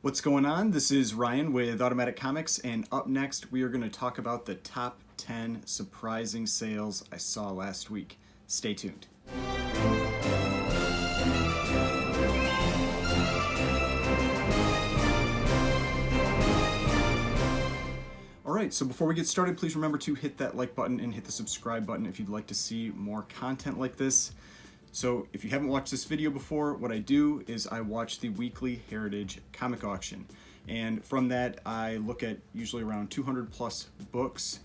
What's going on? This is Ryan with Automatic Comics, and up next we are going to talk about the top 10 surprising sales I saw last week. Stay tuned. Alright, so before we get started, please remember to hit that like button and hit the subscribe button if you'd like to see more content like this. So if you haven't watched this video before, what I do is I watch the weekly Heritage comic auction. And from that, I look at usually around 200 plus books,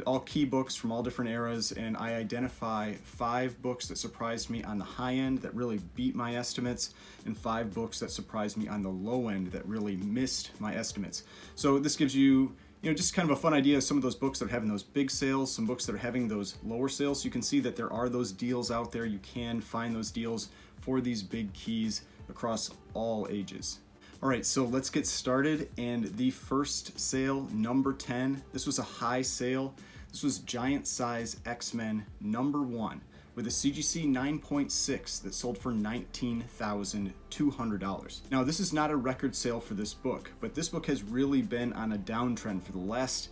all key books from all different eras, and I identify 5 books that surprised me on the high end that really beat my estimates, and 5 books that surprised me on the low end that really missed my estimates. So this gives you just kind of a fun idea of some of those books that are having those big sales, some books that are having those lower sales. So you can see that there are those deals out there. You can find those deals for these big keys across all ages. All right, so let's get started. And the first sale, number 10, this was a high sale. This was Giant Size X-Men number 1 with a CGC 9.6 that sold for $19,200. Now, this is not a record sale for this book, but this book has really been on a downtrend for the last,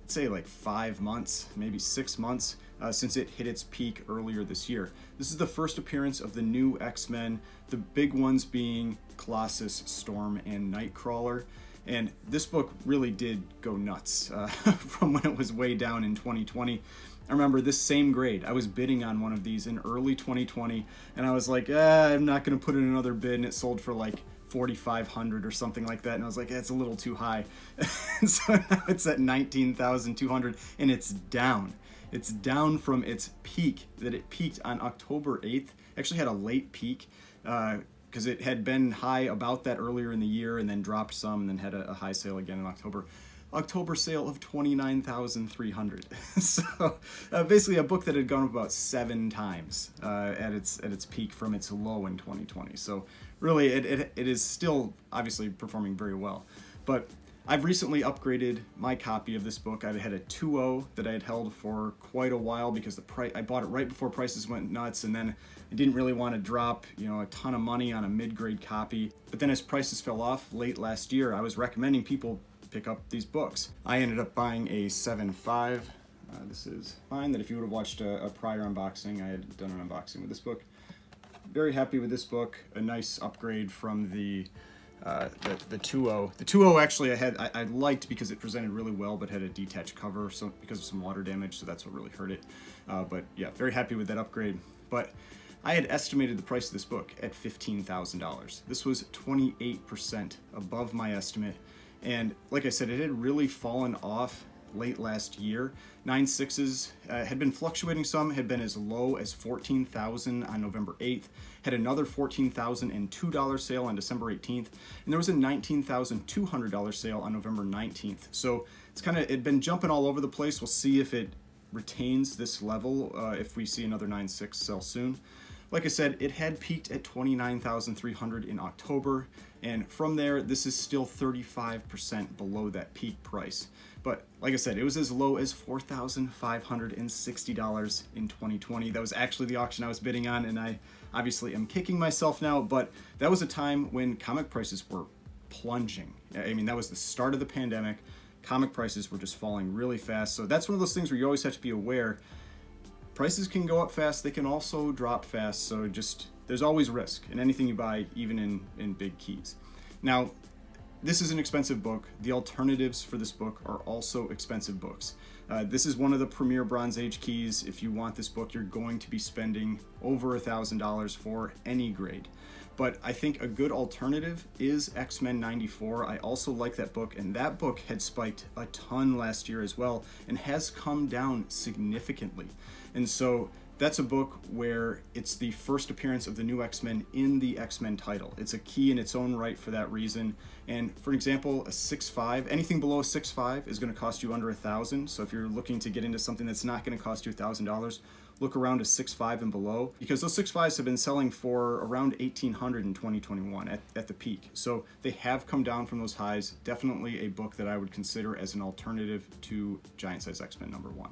I'd say like 5 months, maybe 6 months, since it hit its peak earlier this year. This is the first appearance of the new X-Men, the big ones being Colossus, Storm, and Nightcrawler. And this book really did go nuts from when it was way down in 2020. I remember this same grade, I was bidding on one of these in early 2020, and I was like, I'm not going to put in another bid, and it sold for like $4,500 or something like that, and I was like, it's a little too high. So now it's at $19,200, and it's down. It's down from its peak that it peaked on October 8th. Actually had a late peak because it had been high about that earlier in the year and then dropped some and then had a high sale again in October. October sale of $29,300. So basically a book that had gone up about 7 times at its peak from its low in 2020. So really it is still obviously performing very well. But I've recently upgraded my copy of this book. I had a 2.0 that I had held for quite a while because the price, I bought it right before prices went nuts, and then I didn't really want to drop a ton of money on a mid-grade copy. But then as prices fell off late last year, I was recommending people pick up these books. I ended up buying a 7.5. This is mine, that if you would have watched a prior unboxing, I had done an unboxing with this book. Very happy with this book. A nice upgrade from the 2.0. The 2.0 actually I liked because it presented really well but had a detached cover because of some water damage, so that's what really hurt it. But yeah, very happy with that upgrade. But I had estimated the price of this book at $15,000. This was 28% above my estimate. And like I said, it had really fallen off late last year. 9.6s had been fluctuating some, had been as low as $14,000 on November 8th, had another $14,002 sale on December 18th, and there was a $19,200 sale on November 19th. So it'd been jumping all over the place. We'll see if it retains this level, if we see another 9.6 sell soon. Like I said, it had peaked at $29,300 in October, and from there, this is still 35% below that peak price. But like I said, it was as low as $4,560 in 2020. That was actually the auction I was bidding on, and I obviously am kicking myself now, but that was a time when comic prices were plunging. I mean, that was the start of the pandemic. Comic prices were just falling really fast, so that's one of those things where you always have to be aware. Prices can go up fast, they can also drop fast, so there's always risk in anything you buy, even in big keys. Now, this is an expensive book. The alternatives for this book are also expensive books. This is one of the premier Bronze Age keys. If you want this book, you're going to be spending over $1,000 for any grade. But I think a good alternative is X-Men 94. I also like that book, and that book had spiked a ton last year as well and has come down significantly. And so that's a book where it's the first appearance of the new X-Men in the X-Men title. It's a key in its own right for that reason. And for example, a 6.5, anything below a 6.5 is going to cost you under $1,000. So if you're looking to get into something that's not going to cost you $1,000, look around a 6.5 and below, because those 6.5s have been selling for around $1,800 in 2021 at the peak. So they have come down from those highs. Definitely a book that I would consider as an alternative to Giant Size X-Men number 1.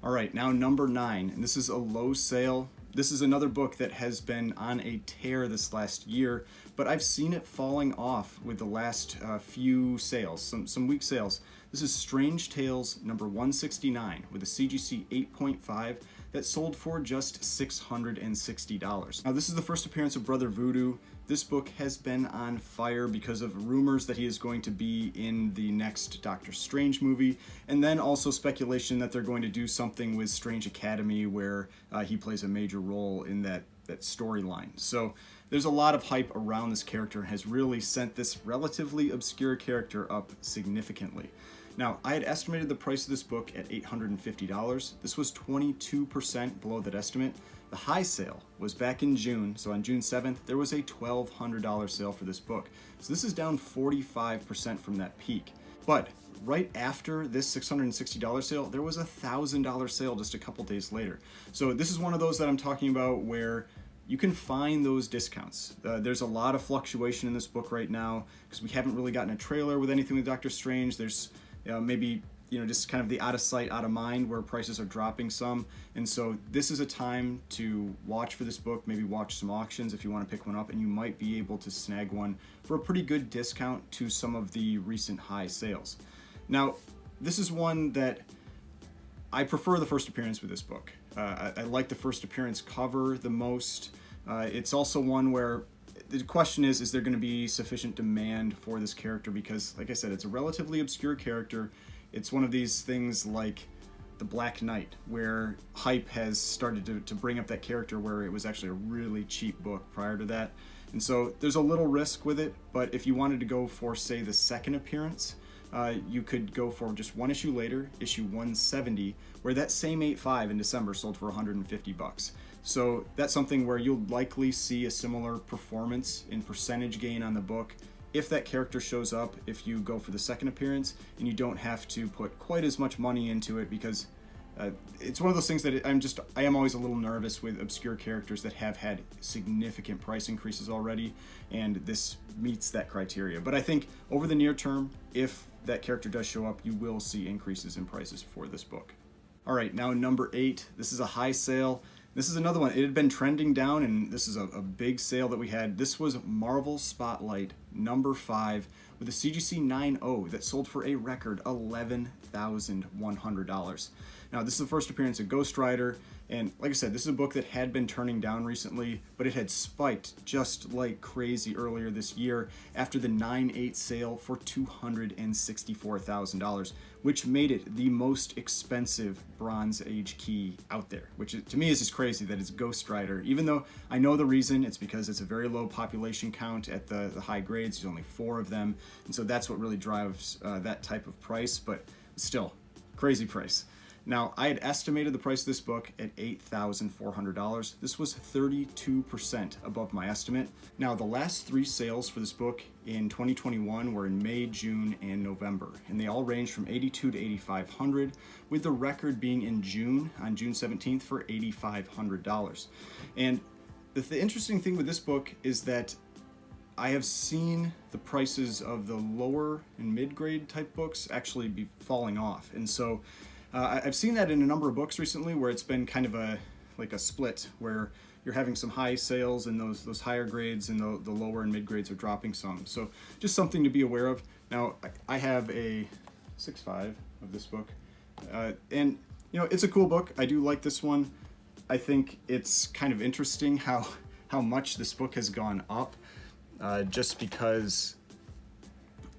All right, now number 9, and this is a low sale. This is another book that has been on a tear this last year, but I've seen it falling off with the last few sales, some weak sales. This is Strange Tales number 169 with a CGC 8.5 that sold for just $660. Now, this is the first appearance of Brother Voodoo. This book has been on fire because of rumors that he is going to be in the next Doctor Strange movie, and then also speculation that they're going to do something with Strange Academy where he plays a major role in that storyline. So there's a lot of hype around this character and has really sent this relatively obscure character up significantly. Now, I had estimated the price of this book at $850. This was 22% below that estimate. The high sale was back in June, so on June 7th, there was a $1,200 sale for this book. So this is down 45% from that peak. But right after this $660 sale, there was a $1,000 sale just a couple days later. So this is one of those that I'm talking about where you can find those discounts. There's a lot of fluctuation in this book right now because we haven't really gotten a trailer with anything with Doctor Strange. There's maybe just kind of the out of sight, out of mind where prices are dropping some. And so this is a time to watch for this book, maybe watch some auctions if you want to pick one up, and you might be able to snag one for a pretty good discount to some of the recent high sales. Now, this is one that I prefer the first appearance with this book. I like the first appearance cover the most. It's also one where the question is there going to be sufficient demand for this character? Because, like I said, it's a relatively obscure character. It's one of these things like the Black Knight, where hype has started to bring up that character where it was actually a really cheap book prior to that. And so there's a little risk with it, but if you wanted to go for, say, the second appearance, you could go for just one issue later, issue 170, where that same 8.5 in December sold for $150. So that's something where you'll likely see a similar performance in percentage gain on the book if that character shows up, if you go for the second appearance, and you don't have to put quite as much money into it, because it's one of those things that I am always a little nervous with obscure characters that have had significant price increases already, and this meets that criteria. But I think over the near term, if that character does show up, you will see increases in prices for this book. All right, now number 8. This is a high sale. This is another one. It had been trending down, and this is a big sale that we had. This was Marvel Spotlight number 5 with a CGC 9.0 that sold for a record $11,100. Now, this is the first appearance of Ghost Rider, and like I said, this is a book that had been turning down recently, but it had spiked just like crazy earlier this year after the 9.8 sale for $264,000, which made it the most expensive Bronze Age key out there, which to me is just crazy that it's Ghost Rider, even though I know the reason. It's because it's a very low population count at the high grades. There's only 4 of them, and so that's what really drives that type of price, but still, crazy price. Now, I had estimated the price of this book at $8,400. This was 32% above my estimate. Now, the last 3 sales for this book in 2021 were in May, June, and November, and they all ranged from $8,200 to $8,500, with the record being in June, on June 17th, for $8,500. And the interesting thing with this book is that I have seen the prices of the lower and mid-grade type books actually be falling off, and so I've seen that in a number of books recently where it's been kind of a split where you're having some high sales and those higher grades and the lower and mid grades are dropping some. So just something to be aware of. Now, I have a 6.5 of this book, and it's a cool book. I do like this one. I think it's kind of interesting how much this book has gone up, just because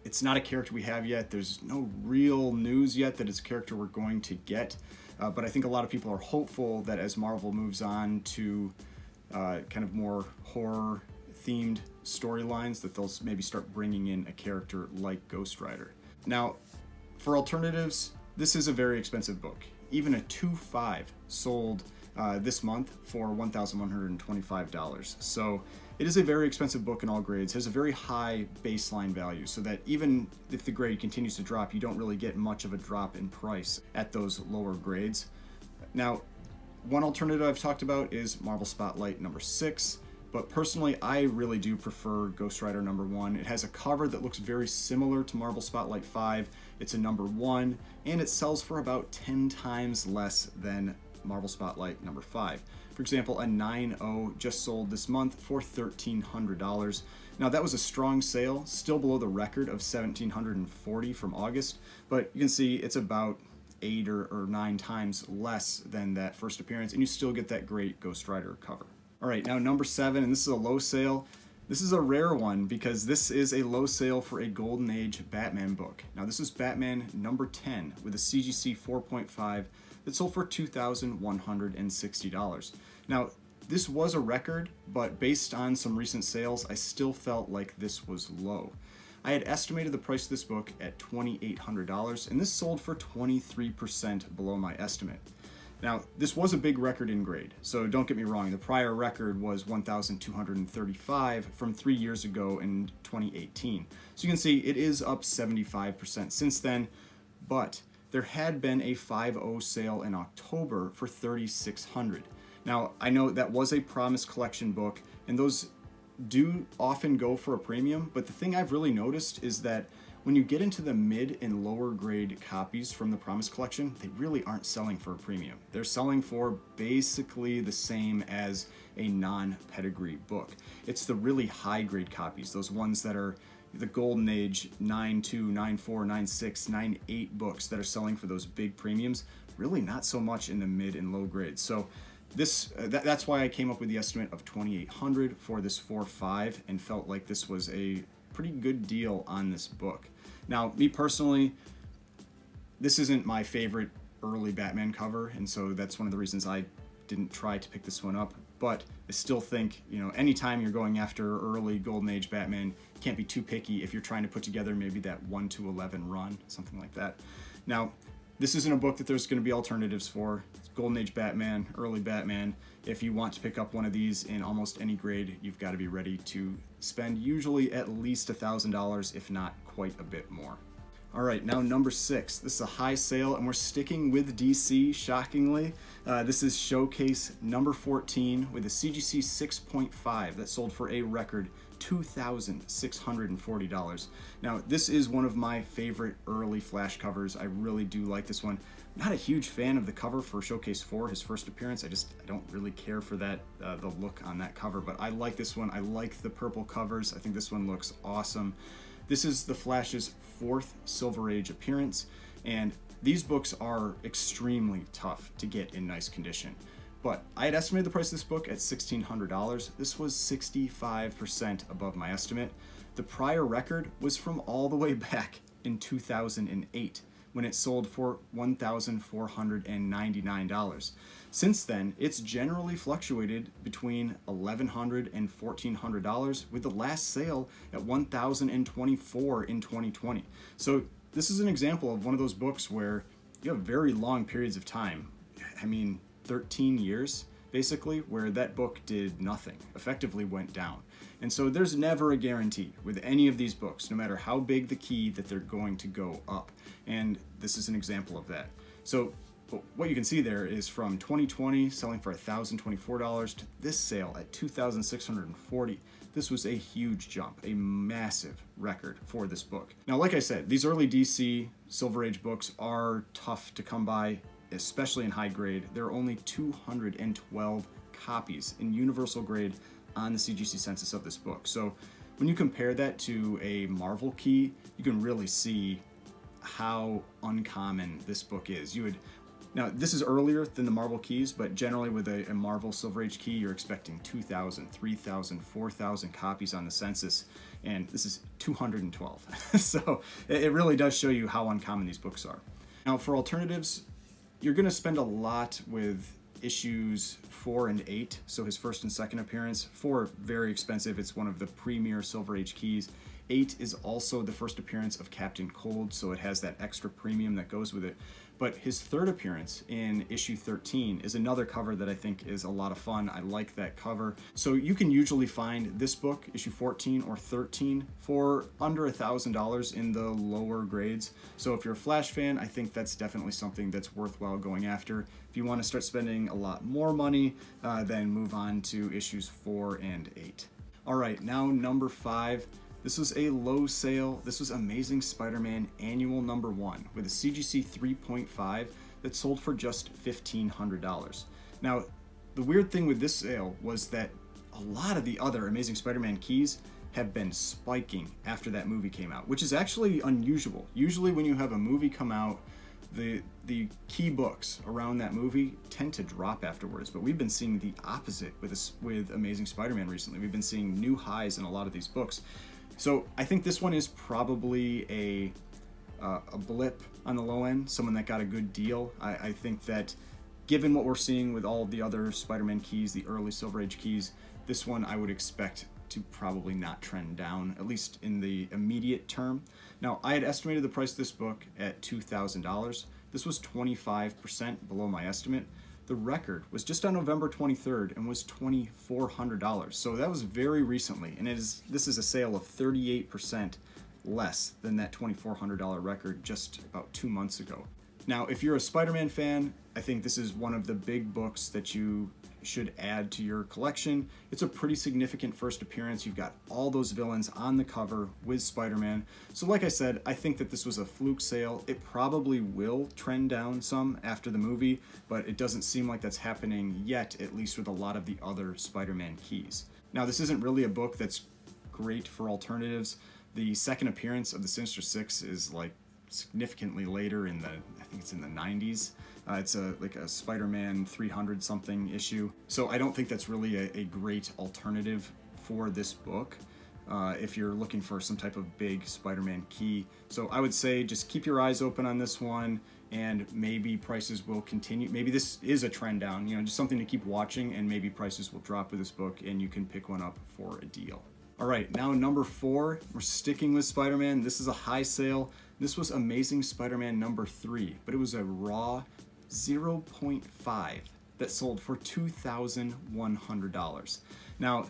it's not a character we have yet. There's no real news yet that it's a character we're going to get. But I think a lot of people are hopeful that as Marvel moves on to kind of more horror-themed storylines, that they'll maybe start bringing in a character like Ghost Rider. Now, for alternatives, this is a very expensive book. Even a 2.5 sold this month for $1,125. So it is a very expensive book in all grades. It has a very high baseline value, so that even if the grade continues to drop, you don't really get much of a drop in price at those lower grades. Now, one alternative I've talked about is Marvel Spotlight number 6, but personally, I really do prefer Ghost Rider number 1. It has a cover that looks very similar to Marvel Spotlight 5. It's a number 1, and it sells for about 10 times less than Marvel Spotlight number 5. For example, a 9.0 just sold this month for $1,300. Now that was a strong sale, still below the record of $1,740 from August, but you can see it's about 8 or 9 times less than that first appearance, and you still get that great Ghost Rider cover. All right, now number 7, and this is a low sale. This is a rare one because this is a low sale for a Golden Age Batman book. Now this is Batman number 10 with a CGC 4.5 that sold for $2,160. Now this was a record, but based on some recent sales, I still felt like this was low. I had estimated the price of this book at $2,800, and this sold for 23% below my estimate. Now, this was a big record in grade, so don't get me wrong, the prior record was 1,235 from 3 years ago in 2018. So you can see it is up 75% since then, but there had been a 5.0 sale in October for $3,600. Now, I know that was a Promise Collection book, and those do often go for a premium, but the thing I've really noticed is that when you get into the mid and lower grade copies from the Promise Collection, they really aren't selling for a premium. They're selling for basically the same as a non-pedigree book. It's the really high grade copies, those ones that are the Golden Age 9.2, 9.4, 9.6, 9.8 books that are selling for those big premiums, really not so much in the mid and low grades. So that's why I came up with the estimate of $2,800 for this 4.5 and felt like this was a pretty good deal on this book. Now, me personally, this isn't my favorite early Batman cover, and so that's one of the reasons I didn't try to pick this one up. But I still think, anytime you're going after early Golden Age Batman, you can't be too picky if you're trying to put together maybe that 1 to 11 run, something like that. Now, this isn't a book that there's going to be alternatives for. It's Golden Age Batman, early Batman. If you want to pick up one of these in almost any grade, you've got to be ready to spend usually at least $1,000, if not quite a bit more. All right, now number 6. This is a high sale, and we're sticking with DC, shockingly. This is Showcase number 14 with a CGC 6.5 that sold for a record $2,640. Now, this is one of my favorite early Flash covers. I really do like this one. I'm not a huge fan of the cover for Showcase 4, his first appearance. I don't really care for that, the look on that cover, but I like this one. I like the purple covers. I think this one looks awesome. This is the Flash's 4th Silver Age appearance, and these books are extremely tough to get in nice condition. But I had estimated the price of this book at $1,600. This was 65% above my estimate. The prior record was from all the way back in 2008, when it sold for $1,499. Since then, it's generally fluctuated between $1,100 and $1,400, with the last sale at $1,024 in 2020. So this is an example of one of those books where you have very long periods of time. 13 years, basically, where that book did nothing, effectively went down. And so there's never a guarantee with any of these books, no matter how big the key, that they're going to go up. And this is an example of that. So what you can see there is from 2020 selling for $1,024 to this sale at $2,640. This was a huge jump, a massive record for this book. Now, like I said, these early DC Silver Age books are tough to come by, especially in high grade. There are only 212 copies in universal grade on the CGC census of this book. So when you compare that to a Marvel key, you can really see how uncommon this book is. Now, this is earlier than the Marvel keys, but generally with a Marvel Silver Age key, you're expecting 2,000, 3,000, 4,000 copies on the census, and this is 212. So it really does show you how uncommon these books are. Now, for alternatives, you're going to spend a lot with issues 4 and 8, so his first and second appearance. 4, very expensive. It's one of the premier Silver Age keys. 8 is also the first appearance of Captain Cold, so it has that extra premium that goes with it. But his third appearance in issue 13 is another cover that I think is a lot of fun. I like that cover. So you can usually find this book, issue 14 or 13, for under $1,000 in the lower grades. So if you're a Flash fan, I think that's definitely something that's worthwhile going after. If you want to start spending a lot more money, then move on to issues 4 and 8. All right, now number 5. This was a low sale. This was Amazing Spider-Man Annual number 1 with a CGC 3.5 that sold for just $1,500. Now, the weird thing with this sale was that a lot of the other Amazing Spider-Man keys have been spiking after that movie came out, which is actually unusual. Usually when you have a movie come out, the key books around that movie tend to drop afterwards, but we've been seeing the opposite with Amazing Spider-Man recently. We've been seeing new highs in a lot of these books. So I think this one is probably a blip on the low end, someone that got a good deal. I think that given what we're seeing with all of the other Spider-Man keys, the early Silver Age keys, this one I would expect to probably not trend down, at least in the immediate term. Now, I had estimated the price of this book at $2,000. This was 25% below my estimate. The record was just on November 23rd and was $2,400. So that was very recently, and this is a sale of 38% less than that $2,400 record just about 2 months ago. Now, if you're a Spider-Man fan, I think this is one of the big books that you should add to your collection. It's a pretty significant first appearance. You've got all those villains on the cover with Spider-Man. So like I said, I think that this was a fluke sale. It probably will trend down some after the movie, but it doesn't seem like that's happening yet, at least with a lot of the other Spider-Man keys. Now, this isn't really a book that's great for alternatives. The second appearance of the Sinister Six is like significantly later in I think it's in the 90s. It's like a Spider-Man 300 something issue. So I don't think that's really a great alternative for this book if you're looking for some type of big Spider-Man key. So I would say just keep your eyes open on this one, and maybe prices will continue. Maybe this is a trend down, just something to keep watching, and maybe prices will drop with this book and you can pick one up for a deal. All right, now number 4, we're sticking with Spider-Man. This is a high sale. This was Amazing Spider-Man number 3, but it was a raw 0.5 that sold for $2,100. Now,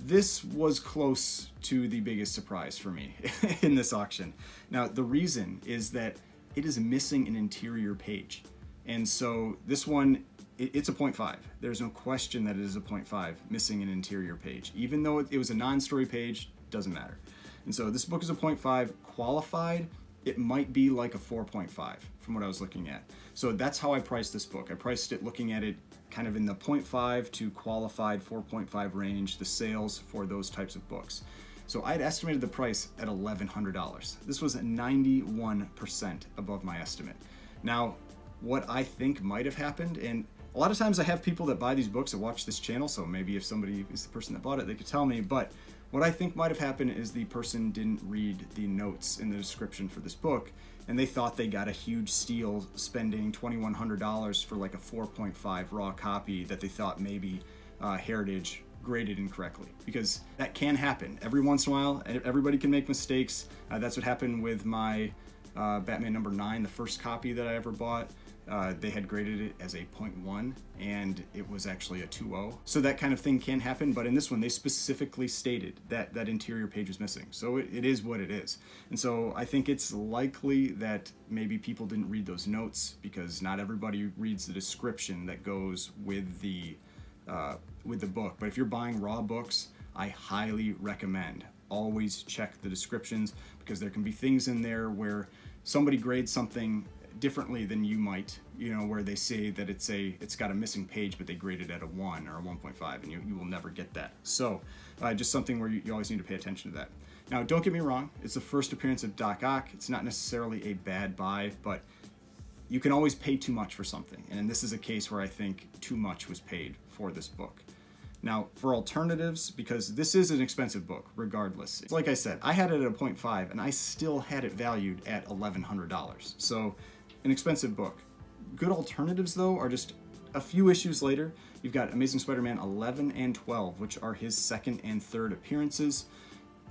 this was close to the biggest surprise for me in this auction. Now, the reason is that it is missing an interior page. And so this one, it's a 0.5. There's no question that it is a 0.5, missing an interior page. Even though it was a non-story page, doesn't matter. And so this book is a 0.5. Qualified, it might be like a 4.5 from what I was looking at. So that's how I priced this book. I priced it looking at it kind of in the 0.5 to qualified 4.5 range, the sales for those types of books. So I had estimated the price at $1,100. This was 91% above my estimate. Now, what I think might have happened, and a lot of times I have people that buy these books that watch this channel, so maybe if somebody is the person that bought it, they could tell me, but what I think might have happened is the person didn't read the notes in the description for this book, and they thought they got a huge steal spending $2,100 for like a 4.5 raw copy that they thought maybe Heritage graded incorrectly, because that can happen. Every once in a while, everybody can make mistakes. That's what happened with my Batman number 9, the first copy that I ever bought. They had graded it as a 0.1 and it was actually a 2.0. So that kind of thing can happen, but in this one they specifically stated that that interior page was missing. So it is what it is. And so I think it's likely that maybe people didn't read those notes, because not everybody reads the description that goes with the book. But if you're buying raw books, I highly recommend always check the descriptions, because there can be things in there where somebody grades something differently than you might, where they say that it's got a missing page, but they grade it at a 1 or a 1.5, and you will never get that. So just something where you always need to pay attention to that. Now, don't get me wrong, it's the first appearance of Doc Ock. It's not necessarily a bad buy, but you can always pay too much for something, and this is a case where I think too much was paid for this book. Now, for alternatives, because this is an expensive book, regardless. Like I said, I had it at a 0.5, and I still had it valued at $1,100. So, an expensive book. Good alternatives, though, are just a few issues later. You've got Amazing Spider-Man 11 and 12, which are his second and third appearances.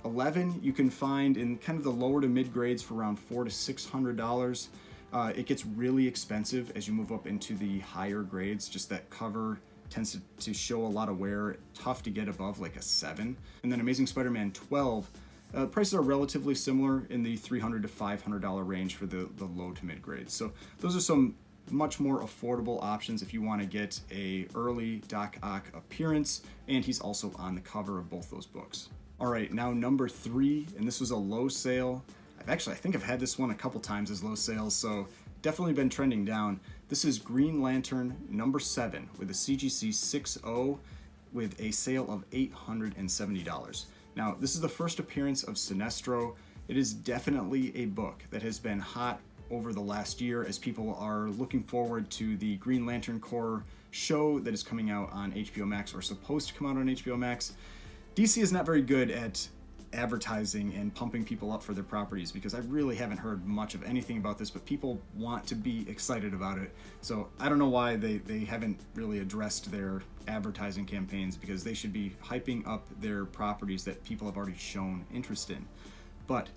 11 you can find in kind of the lower to mid grades for around $400 to $600. It gets really expensive as you move up into the higher grades. Just that cover tends to show a lot of wear, tough to get above like a 7. And then Amazing Spider-Man 12, prices are relatively similar in the $300 to $500 range for the low to mid grades. So those are some much more affordable options if you want to get a early Doc Ock appearance, and he's also on the cover of both those books. All right, now number 3, and this was a low sale. I think I've had this one a couple times as low sales, so definitely been trending down. This is Green Lantern number 7 with a CGC 6.0 with a sale of $870. Now, this is the first appearance of Sinestro. It is definitely a book that has been hot over the last year as people are looking forward to the Green Lantern Corps show that is coming out on HBO Max, or supposed to come out on HBO Max. DC is not very good at advertising and pumping people up for their properties, because I really haven't heard much of anything about this, but people want to be excited about it. So I don't know why they haven't really addressed their advertising campaigns, because they should be hyping up their properties that people have already shown interest in. But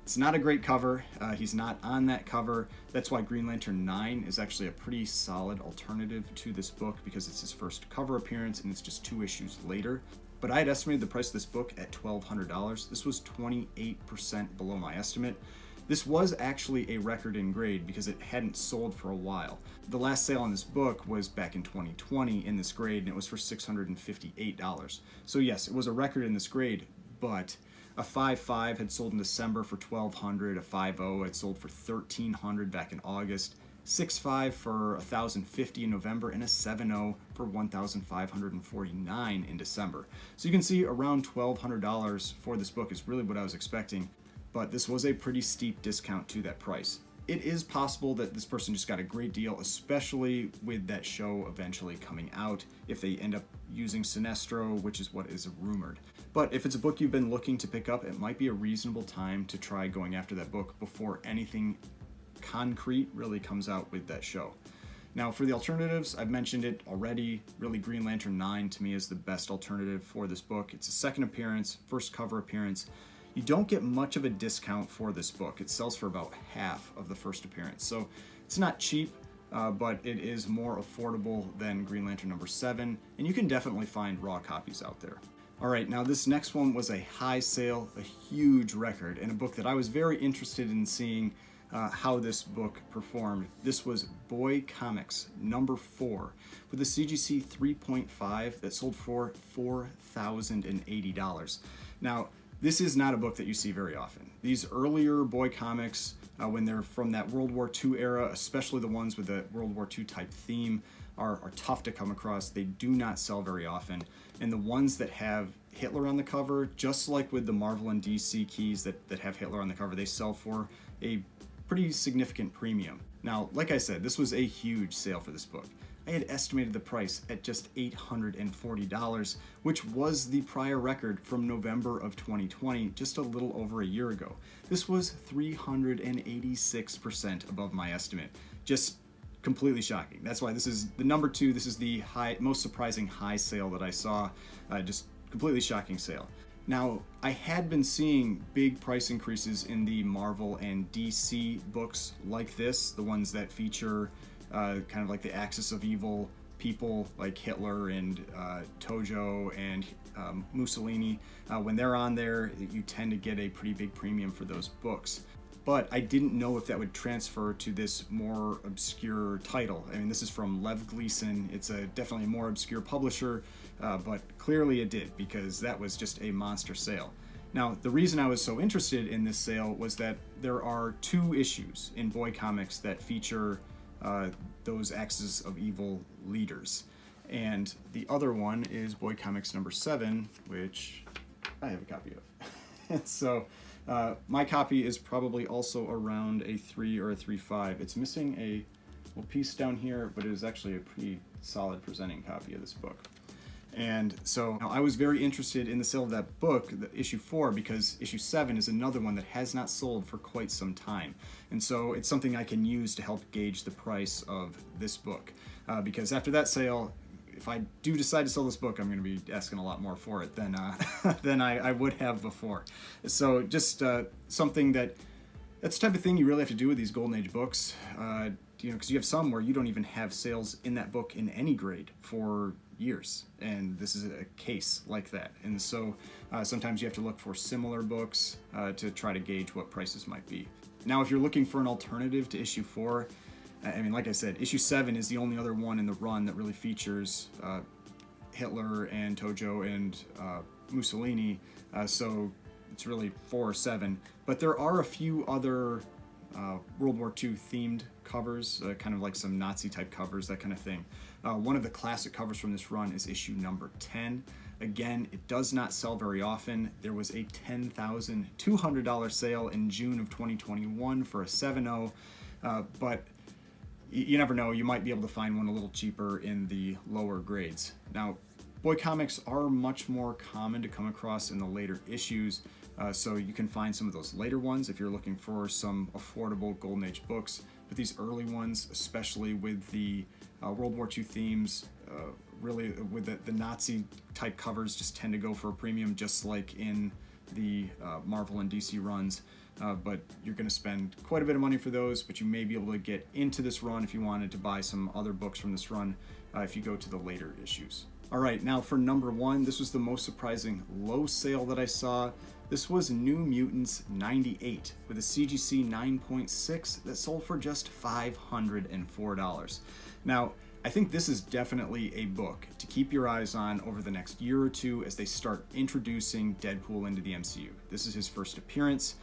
it's not a great cover. He's not on that cover. That's why Green Lantern 9 is actually a pretty solid alternative to this book, because it's his first cover appearance and it's just 2 issues later. But I had estimated the price of this book at $1,200. This was 28% below my estimate. This was actually a record in grade because it hadn't sold for a while. The last sale on this book was back in 2020 in this grade, and it was for $658. So yes, it was a record in this grade, but a 5.5 had sold in December for $1,200, a 5.0 had sold for $1,300 back in August, 6.5 for $1,050 in November, and a 7.0 for $1,549 in December. So you can see around $1,200 for this book is really what I was expecting, but this was a pretty steep discount to that price. It is possible that this person just got a great deal, especially with that show eventually coming out, if they end up using Sinestro, which is what is rumored. But if it's a book you've been looking to pick up, it might be a reasonable time to try going after that book before anything concrete really comes out with that show. Now, for the alternatives, I've mentioned it already. Really, Green Lantern 9 to me is the best alternative for this book. It's a second appearance, first cover appearance. You don't get much of a discount for this book. It sells for about half of the first appearance. So it's not cheap, but it is more affordable than Green Lantern number 7, and you can definitely find raw copies out there. All right, now this next one was a high sale, a huge record, and a book that I was very interested in seeing how this book performed. This was Boy Comics number 4 with a CGC 3.5 that sold for $4,080. Now, this is not a book that you see very often. These earlier Boy Comics, when they're from that World War II era, especially the ones with the World War II type theme, are tough to come across. They do not sell very often. And the ones that have Hitler on the cover, just like with the Marvel and DC keys that have Hitler on the cover, they sell for a pretty significant premium. Now, like I said, this was a huge sale for this book. I had estimated the price at just $840, which was the prior record from November of 2020, just a little over a year ago. This was 386% above my estimate. Just completely shocking. That's why this is the number 2. This is the most surprising high sale that I saw. Just completely shocking sale. Now, I had been seeing big price increases in the Marvel and DC books like this, the ones that feature kind of like the axis of evil people like Hitler and Tojo and Mussolini. When they're on there, you tend to get a pretty big premium for those books. But I didn't know if that would transfer to this more obscure title. I mean, this is from Lev Gleason. It's definitely a more obscure publisher, but clearly it did, because that was just a monster sale. Now, the reason I was so interested in this sale was that there are 2 issues in Boy Comics that feature those axis of evil leaders. And the other one is Boy Comics number 7, which I have a copy of. And so my copy is probably also around a 3 or a 3.5. It's missing a little piece down here, but it is actually a pretty solid presenting copy of this book. And so I was very interested in the sale of that book, issue 4, because issue 7 is another one that has not sold for quite some time. And so it's something I can use to help gauge the price of this book. Because after that sale, if I do decide to sell this book, I'm going to be asking a lot more for it than I would have before. So just something that's the type of thing you really have to do with these Golden Age books. Because you have some where you don't even have sales in that book in any grade for years, and this is a case like that. And so sometimes you have to look for similar books to try to gauge what prices might be. Now, if you're looking for an alternative to issue 4, I mean, like I said, issue 7 is the only other one in the run that really features Hitler and Tojo and Mussolini, so it's really 4 or 7. But there are a few other World War II themed covers, kind of like some Nazi type covers, that kind of thing. One of the classic covers from this run is issue number 10. Again, it does not sell very often. There was a $10,200 sale in June of 2021 for a 7.0, but you never know, you might be able to find one a little cheaper in the lower grades. Now, boy comics are much more common to come across in the later issues, so you can find some of those later ones if you're looking for some affordable Golden Age books. But these early ones, especially with the World War II themes, really with the Nazi type covers, just tend to go for a premium, just like in the Marvel and DC runs. But you're going to spend quite a bit of money for those, but you may be able to get into this run if you wanted to buy some other books from this run if you go to the later issues. All right, now for number 1, this was the most surprising low sale that I saw. This was New Mutants 98 with a CGC 9.6 that sold for just $504. Now, I think this is definitely a book to keep your eyes on over the next year or two as they start introducing Deadpool into the MCU. This is his first appearance.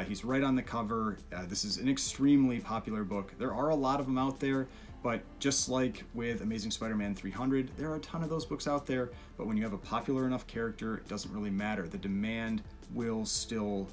He's right on the cover. This is an extremely popular book. There are a lot of them out there, but just like with Amazing Spider-Man 300, there are a ton of those books out there, but when you have a popular enough character, it doesn't really matter. The demand will still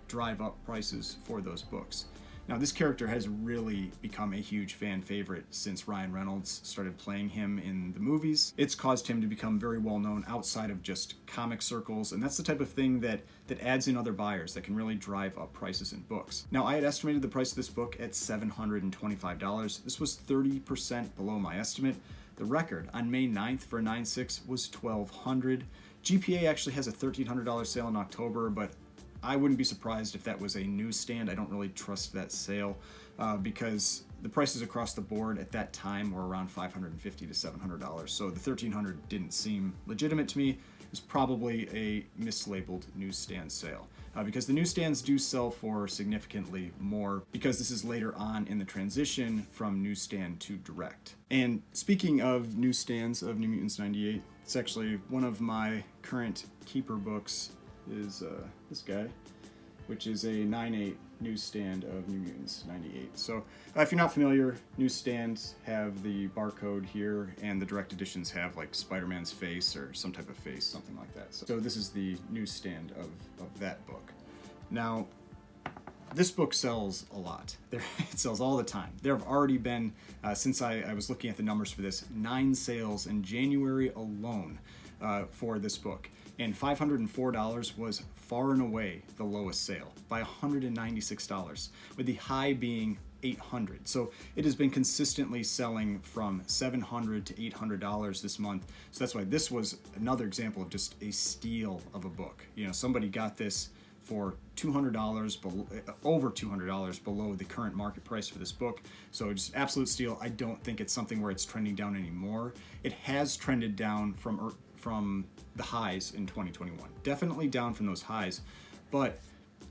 drive up prices for those books. Now, this character has really become a huge fan favorite since Ryan Reynolds started playing him in the movies. It's caused him to become very well known outside of just comic circles, and that's the type of thing that adds in other buyers that can really drive up prices in books. Now, I had estimated the price of this book at $725. This was 30% below my estimate. The record on May 9th for a 9.6 was $1,200. GPA actually has a $1,300 sale in October, but I wouldn't be surprised if that was a newsstand. I don't really trust that sale because the prices across the board at that time were around $550 to $700. So the $1,300 didn't seem legitimate to me. It was probably a mislabeled newsstand sale because the newsstands do sell for significantly more because this is later on in the transition from newsstand to direct. And speaking of newsstands of New Mutants 98, it's actually one of my current keeper books is this guy, which is a 9.8 newsstand of New Mutants 98. So if you're not familiar, newsstands have the barcode here, and the direct editions have like Spider-Man's face or some type of face, something like that. So this is the newsstand of that book. Now, this book sells a lot. It sells all the time. There have already been, since I was looking at the numbers for this, 9 sales in January alone for this book. And $504 was far and away the lowest sale by $196, with the high being $800. So it has been consistently selling from $700 to $800 this month. So that's why this was another example of just a steal of a book. You know, somebody got this for $200, over $200 below the current market price for this book. So just absolute steal. I don't think it's something where it's trending down anymore. It has trended down from the highs in 2021. Definitely down from those highs, but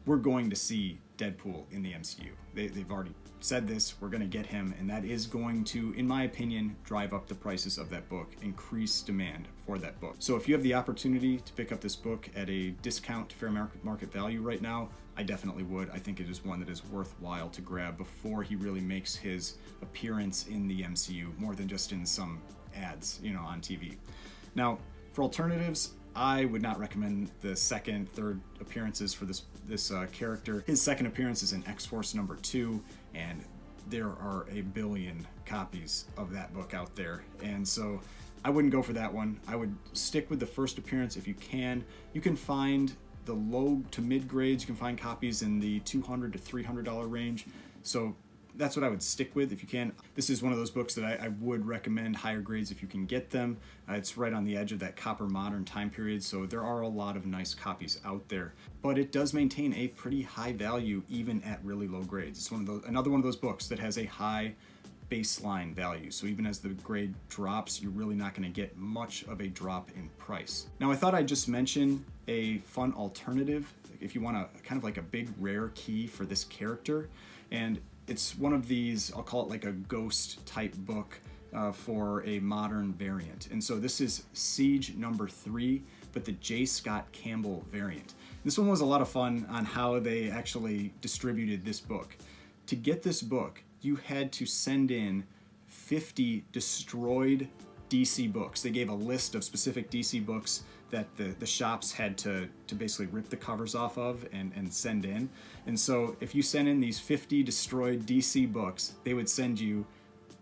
we're going to see Deadpool in the MCU. They've already said this, we're going to get him, and that is going to, in my opinion, drive up the prices of that book, increase demand for that book. So if you have the opportunity to pick up this book at a discount to fair market value right now, I definitely would. I think it is one that is worthwhile to grab before he really makes his appearance in the MCU, more than just in some ads, you know, on TV. Now, for alternatives, I would not recommend the second, third appearances for this character. His second appearance is in X-Force number 2, and there are a billion copies of that book out there. And so I wouldn't go for that one. I would stick with the first appearance if you can. You can find the low to mid grades, you can find copies in the $200 to $300 range. So that's what I would stick with if you can. This is one of those books that I would recommend higher grades if you can get them. It's right on the edge of that copper modern time period, so there are a lot of nice copies out there. But it does maintain a pretty high value even at really low grades. It's another one of those books that has a high baseline value. So even as the grade drops, you're really not going to get much of a drop in price. Now, I thought I'd just mention a fun alternative if you want a kind of like a big rare key for this character. And it's one of these, I'll call it like a ghost type book for a modern variant. And so this is Siege number 3, but the J. Scott Campbell variant. This one was a lot of fun on how they actually distributed this book. to get this book, you had to send in 50 destroyed DC books. They gave a list of specific DC books that the shops had to basically rip the covers off of and send in. And so if you send in these 50 destroyed DC books, they would send you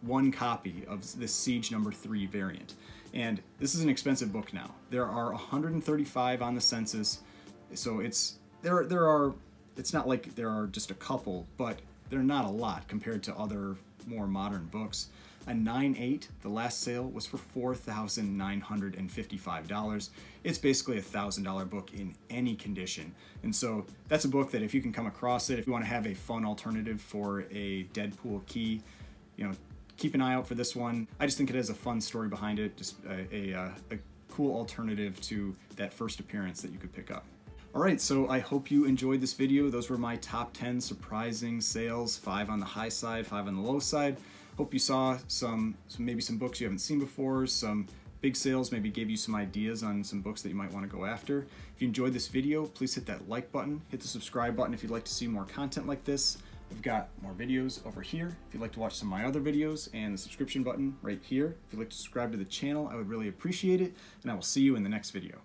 one copy of this Siege number 3 variant. And this is an expensive book now. There are 135 on the census, so it's not like there are just a couple, but they're not a lot compared to other more modern books. A 9.8, the last sale, was for $4,955. It's basically a $1,000 book in any condition. And so that's a book that if you can come across it, if you want to have a fun alternative for a Deadpool key, keep an eye out for this one. I just think it has a fun story behind it, just a cool alternative to that first appearance that you could pick up. Alright, so I hope you enjoyed this video. Those were my top 10 surprising sales, 5 on the high side, 5 on the low side. Hope you saw maybe some books you haven't seen before, some big sales, maybe gave you some ideas on some books that you might want to go after. If you enjoyed this video, please hit that like button, hit the subscribe button if you'd like to see more content like this. We've got more videos over here if you'd like to watch some of my other videos, and the subscription button right here. If you'd like to subscribe to the channel, I would really appreciate it, and I will see you in the next video.